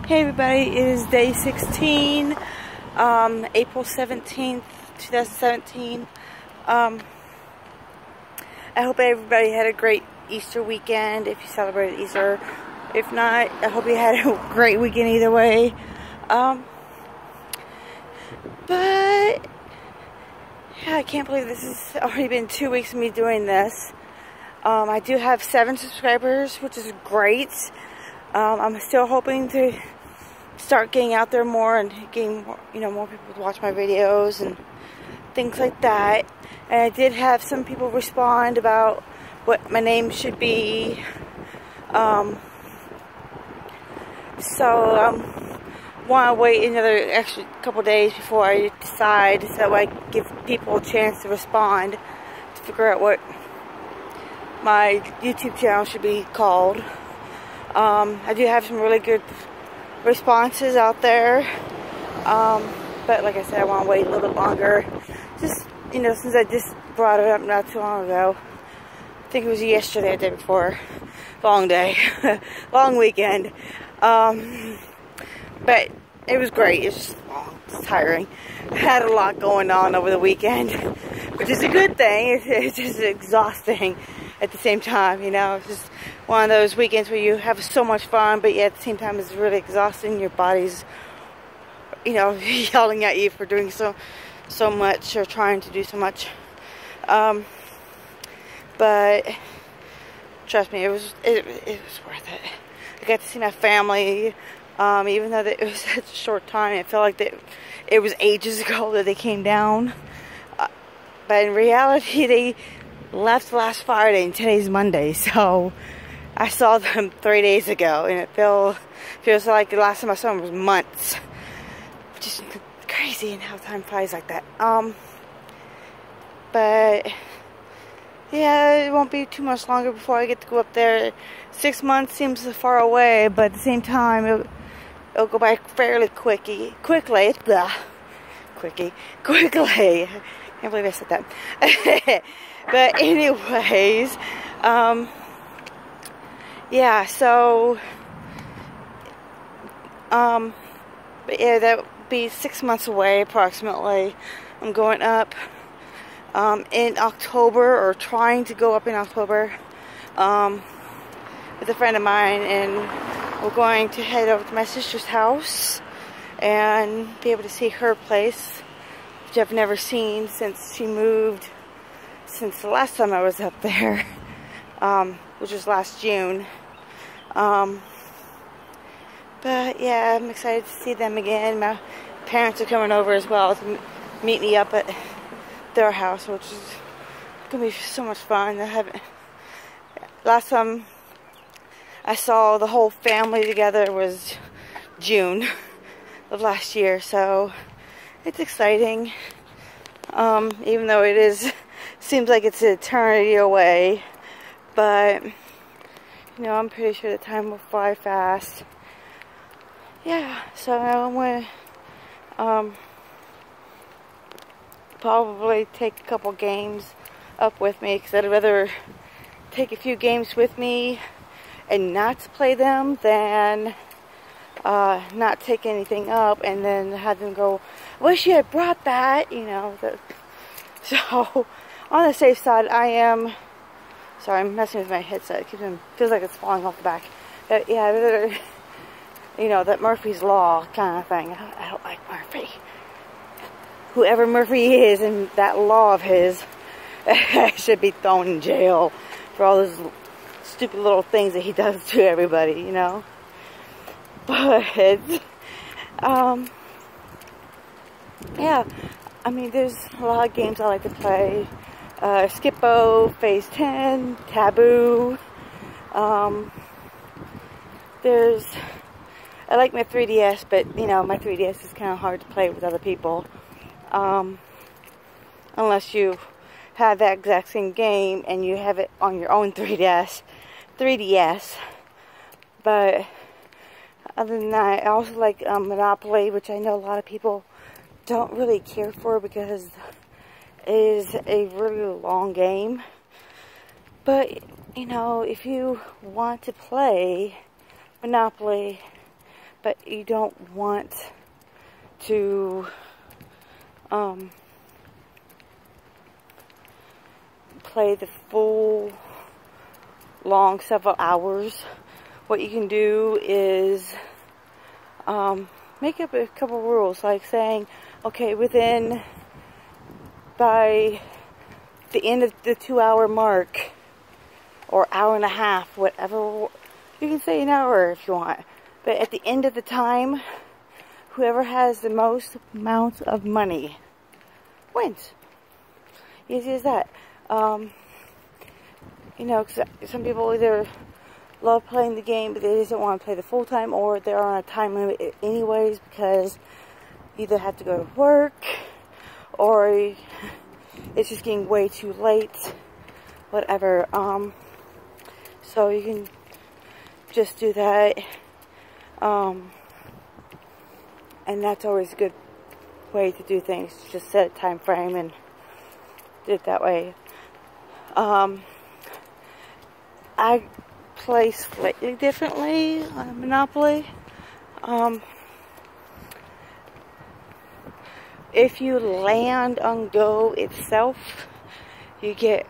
Hey everybody, it is day 16, April 17th, 2017. I hope everybody had a great Easter weekend if you celebrated Easter. If not, I hope you had a great weekend either way. But yeah, I can't believe this has already been 2 weeks of me doing this. I do have 7 subscribers, which is great. I'm still hoping to start getting out there more and getting more, more people to watch my videos and things like that. And I did have some people respond about what my name should be. So want to wait another extra couple days before I decide, so I give people a chance to respond to figure out what my YouTube channel should be called. I do have some really good responses out there, but like I said, I want to wait a little bit longer. Just, since I just brought it up not too long ago. I think it was yesterday or the day before. Long day. Long weekend. But it was great. It's just long. It's tiring. I had a lot going on over the weekend, which is a good thing. It's just exhausting at the same time, It's just one of those weekends where you have so much fun, but yet at the same time it's really exhausting. Your body's, yelling at you for doing so much or trying to do so much. But trust me, it was worth it. I got to see my family, even though it was such a short time. It felt like it was ages ago that they came down. But in reality, they left last Friday and today's Monday, so I saw them 3 days ago, and it feels like the last time I saw them was months. Just crazy and how time flies like that. But yeah, it won't be too much longer before I get to go up there. 6 months seems far away, but at the same time, it'll go by fairly quickly. Blah. Quickly. I can't believe I said that. But anyways, yeah, so, but yeah, that would be 6 months away approximately. I'm going up, in October, or trying to go up in October, with a friend of mine, and we're going to head over to my sister's house and be able to see her place, which I've never seen since she moved, since the last time I was up there, which was last June. But yeah, I'm excited to see them again. My parents are coming over as well to meet me up at their house, which is gonna be so much fun. Last time I saw the whole family together was June of last year, so it's exciting. Even though seems like it's an eternity away, but I'm pretty sure the time will fly fast. Yeah, so I'm gonna probably take a couple games up with me, because I'd rather take a few games with me and not play them than not take anything up and then have them go, wish you had brought that, So on the safe side, sorry, I'm messing with my headset. It feels like it's falling off the back. But yeah, that Murphy's Law kind of thing. I don't like Murphy. Whoever Murphy is and that law of his should be thrown in jail for all those stupid little things that he does to everybody, But, yeah, there's a lot of games I like to play. Skip-Bo, Phase 10, Taboo. I like my 3DS, but, my 3DS is kind of hard to play with other people. Unless you have that exact same game and you have it on your own 3DS. But other than that, I also like Monopoly, which I know a lot of people don't really care for because it is a really long game. But, if you want to play Monopoly, but you don't want to play the full long several hours. What you can do is make up a couple rules, like saying, okay, by the end of the 2-hour mark, or hour and a half, whatever, you can say an hour if you want, but at the end of the time, whoever has the most amount of money wins. Easy as that. You know, 'cause some people either love playing the game, but they just don't want to play the full time, or they're on a time limit anyways because either have to go to work, or it's just getting way too late, whatever. So you can just do that, and that's always a good way to do things. Just set a time frame and do it that way. I play slightly differently on Monopoly. If you land on Go itself, you get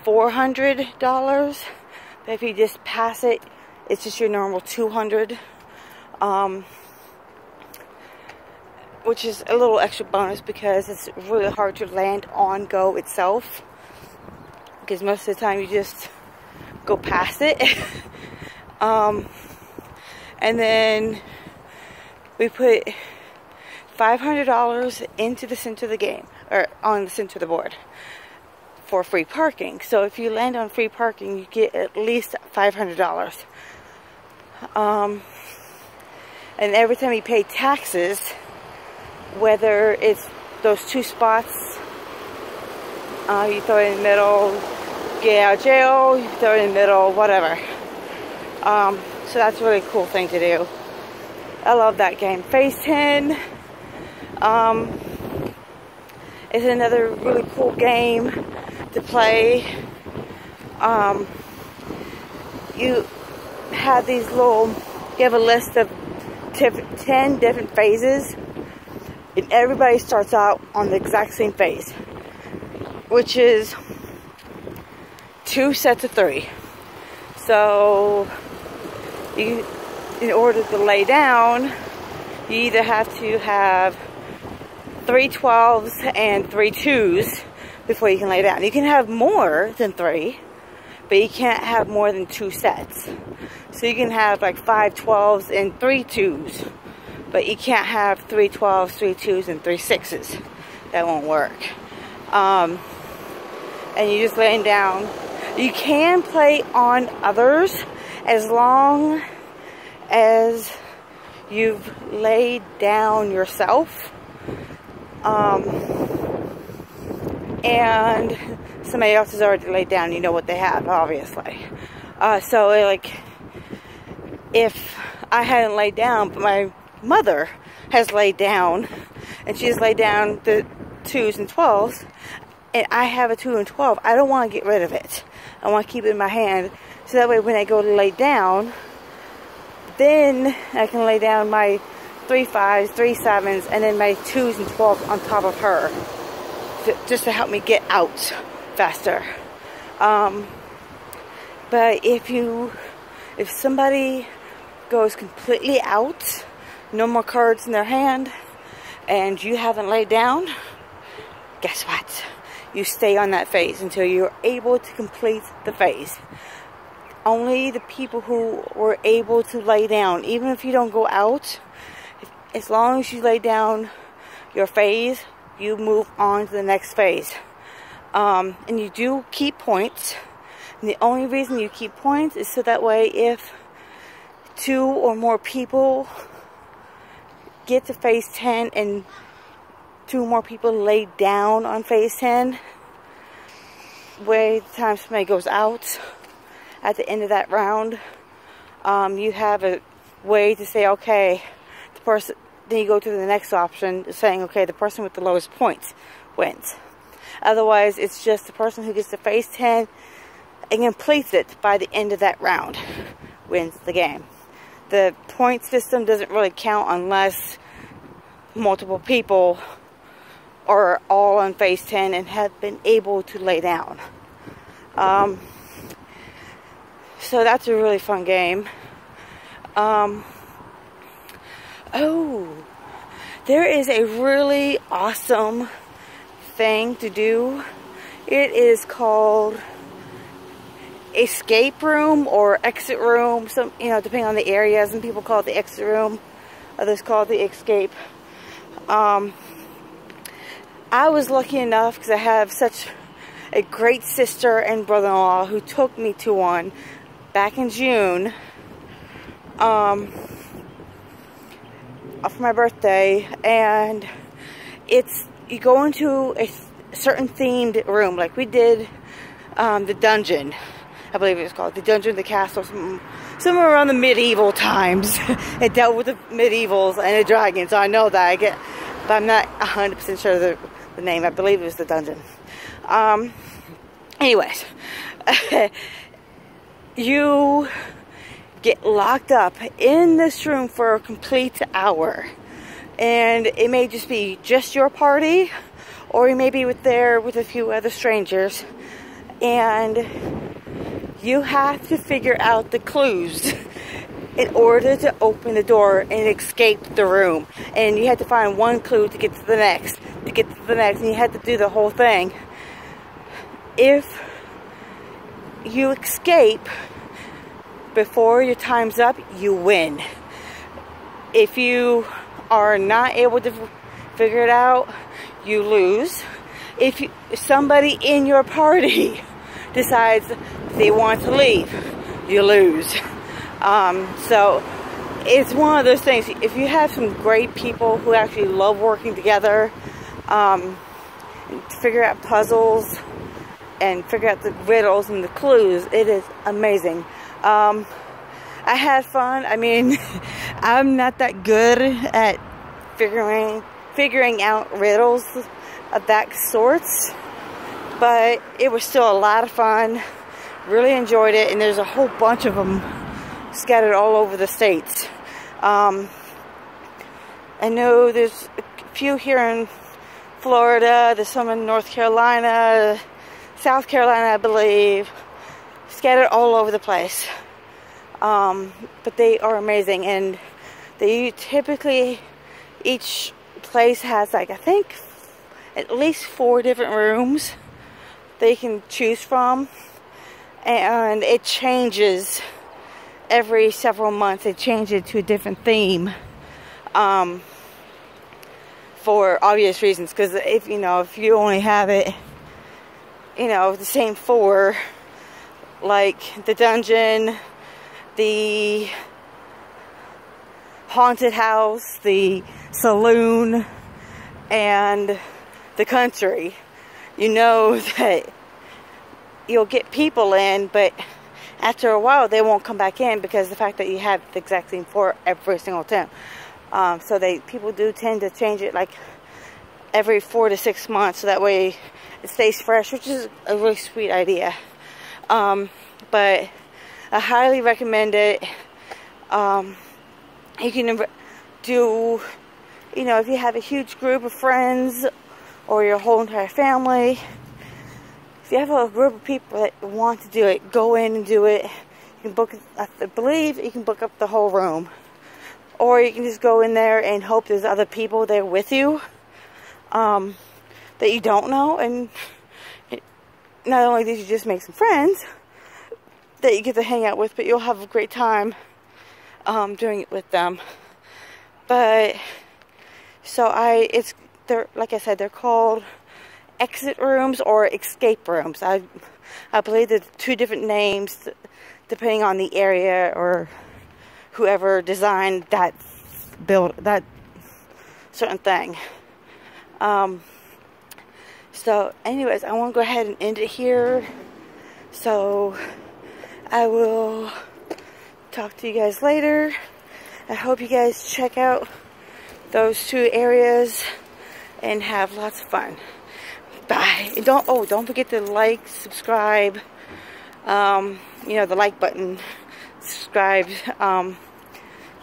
$400. But if you just pass it, it's just your normal $200. Which is a little extra bonus because it's really hard to land on Go itself. Because most of the time you just go past it. And then we put $500 into the center of the game, or on the center of the board, for free parking. So if you land on free parking, you get at least $500. And every time you pay taxes, whether it's those 2 spots, you throw it in the middle, get out of jail, you throw it in the middle, whatever. So that's a really cool thing to do. I love that game. Phase 10 is another really cool game to play. You have these you have a list of 10 different phases, and everybody starts out on the exact same phase, which is 2 sets of 3. So in order to lay down, you either have to have 3 12s and 3 2s before you can lay down. You can have more than 3, but you can't have more than 2 sets. So you can have like 5 12s and 3 2s, but you can't have 3 12s, 3 2s, and 3 6s. That won't work. And you're just laying down. You can play on others as long as you've laid down yourself. And somebody else has already laid down. You know what they have, obviously. So, like, if I hadn't laid down, but my mother has laid down, and she has laid down the 2s and 12s, and I have a 2 and 12, I don't want to get rid of it. I want to keep it in my hand, so that way when I go to lay down, then I can lay down my 3 5s, 3 7s, and then my 2s and 12s on top of her, just to help me get out faster. But if somebody goes completely out, no more cards in their hand, and you haven't laid down, guess what? You stay on that phase until you're able to complete the phase. Only the people who were able to lay down, even if you don't go out, as long as you lay down your phase, you move on to the next phase. And you do keep points. And the only reason you keep points is so that way if 2 or more people get to phase 10 and 2 more people lay down on phase 10, by the time somebody goes out at the end of that round, you have a way to say, okay, the person, then you go to the next option saying, okay, the person with the lowest points wins. Otherwise, it's just the person who gets to phase 10 and completes it by the end of that round wins the game. the point system doesn't really count unless multiple people are all on phase 10 and have been able to lay down. So that's a really fun game. Oh, there is a really awesome thing to do. It is called escape room or exit room. Some, depending on the area. Some people call it the exit room. Others call it the escape. I was lucky enough because I have such a great sister and brother-in-law who took me to one back in June for my birthday, and you go into a certain themed room, like we did the dungeon, I believe it was called the dungeon, the castle, somewhere around the medieval times. It dealt with the medievals and the dragons, so I know that but I'm not 100% sure the name. I believe it was the dungeon. Anyways, you get locked up in this room for a complete hour, and it may just be just your party, or you may be with a few other strangers, and you have to figure out the clues in order to open the door and escape the room. And you have to find one clue to get to the next, and you have to do the whole thing. If you escape before your time's up, you win. If you are not able to figure it out, you lose. If somebody in your party decides they want to leave, you lose. So it's one of those things. If you have some great people who actually love working together, figure out puzzles and figure out the riddles and the clues, it is amazing. I had fun. I mean, I'm not that good at figuring out riddles of that sorts, but it was still a lot of fun. Really enjoyed it, and there's a whole bunch of them scattered all over the states. I know there's a few here in Florida, there's some in North Carolina, South Carolina, I believe, scattered all over the place. But they are amazing, and they typically, each place has, like, I think at least 4 different rooms they can choose from, and it changes every several months. They change it to a different theme, for obvious reasons, because if you only have it, the same 4, like the dungeon, the haunted house, the saloon, and the country, that you'll get people in, but after a while they won't come back in because the fact that you have the exact same 4 every single time. So people do tend to change it like every 4 to 6 months, so that way it stays fresh, which is a really sweet idea. But I highly recommend it. You can do, if you have a huge group of friends or your whole entire family, if you have a group of people that want to do it, go in and do it. You can book, I believe you can book up the whole room, or you can just go in there and hope there's other people there with you that you don't know, and not only did you just make some friends that you get to hang out with, but you'll have a great time doing it with them. But so they're, like I said, they're called exit rooms or escape rooms. I believe there's 2 different names depending on the area or whoever designed that certain thing. So anyways, I want to go ahead and end it here. So I will talk to you guys later. I hope you guys check out those 2 areas and have lots of fun. Bye. And don't forget to like, subscribe, the like button, subscribe,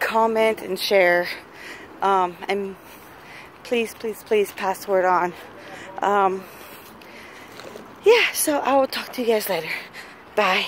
comment and share. And please, please, please pass the word on. Yeah, so I will talk to you guys later. Bye.